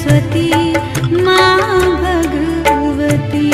सरस्वती माँ भगवती।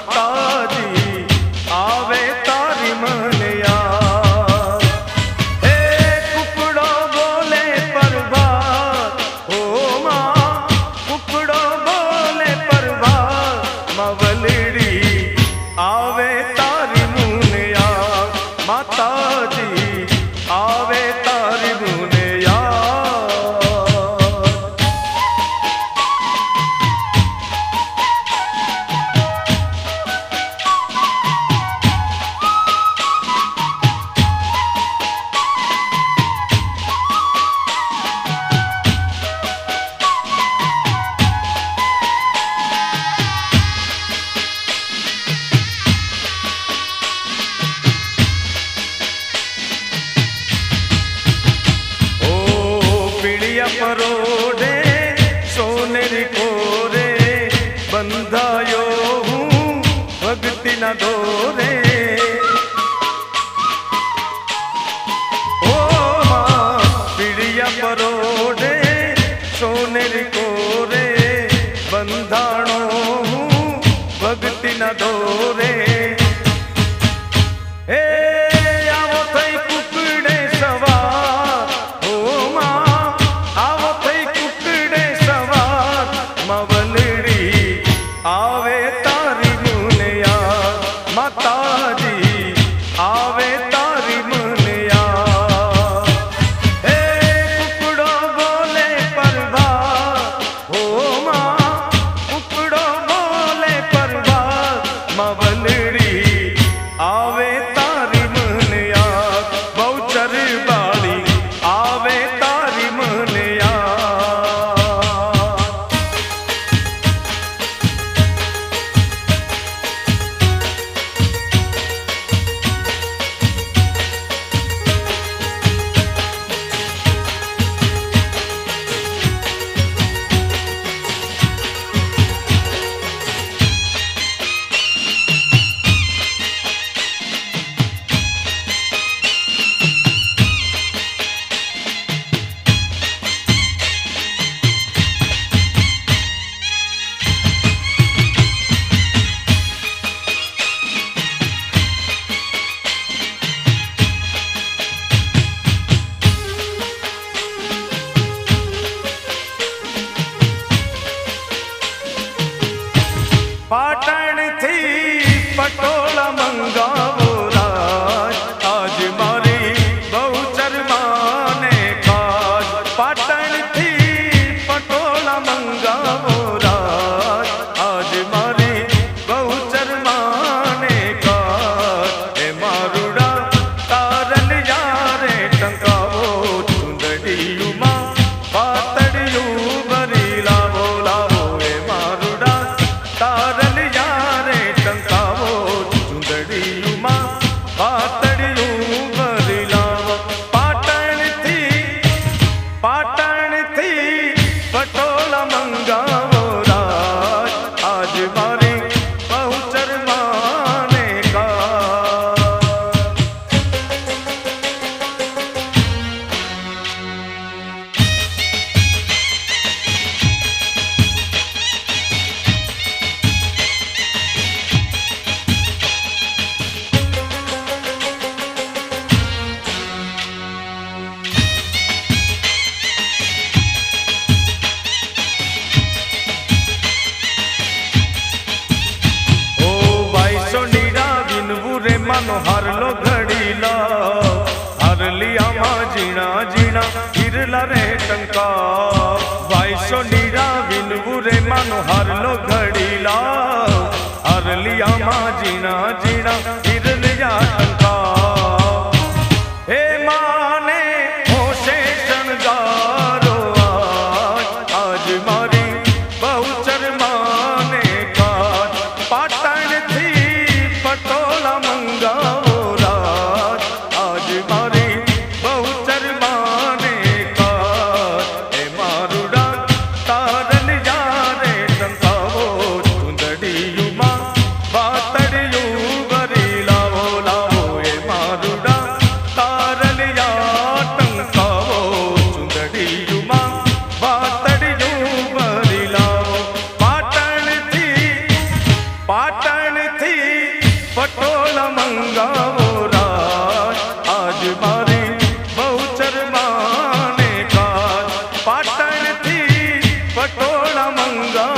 માતાજી આવે તારી મને યાદ. હે કુકડો બોલે પરભાત, ઓ માં કુકડો બોલે પરભાત, મવલડી આવે તારી મને યાદ. માતાજી આવે તારી મને યાદ. પરોડે સોનેરી કોરે બંધાયો હું ભક્તિના દોરે. ઓ પીડિયા પરોડે સોનેરી કોરે બંધાણો હું ભક્તિના દોરે. હે આવો થઈ કુકડે સવાર, ઓ આવે તારી મને યાદ. માતાજી આવે તારી મને યાદ. હે કુકડો બોલે પરભાત, ઓ માં કુકડો બોલે પરભાત, મવલડી આવે તારી મને યાદ. બહુચર બાળી આવે તારી મને યાદ. પાટણથી પટોળા મંગાવો રાજ, આજ મારી બહુચર માને ખાજ. પાટણથી પટોળા મંગાવો રાજ, આજ મારી બહુચર માને ખાજ. એ મારુડા તારલ યારે ટંકાવો, ચુંદડીયુમાં પાતળિયું ભરી લાવો લાવો. એ મારુડા તારલ યારે ટંકાવો, ચુંદડીયુમાં પાતળિયું ભરી લાવો. પાટણથી પટોળા મંગાવો રાજ, આજ મારી બહુચર માને ખાજ. માનો હારલો ઘડીલા, હારલિયામાં ઝીણા ઝીણા હિરલા રે ટંકા. વાયસો નીરા વિનવું રે માનો હારલો ઘડીલા, હારલિયામાં ઝીણા ઝીણા હિરલિયા ટંકા. હે માને હોશે શણગારો આજ, આજ મારી બહુચર માને ખાજ. પાટણથી પટોળા મંગાવો રાજ, આજ મારી બહુચર માને ખાજ. હે મારુડા તારલ યારે ટંકાવો, ચુંદડીયુમાં પાતળિયું ભરી થી પટોળા મંગાવો રાજ, આજ મારી બહુચર માને કાજ. પાટણ થી પટોળા મંગાવો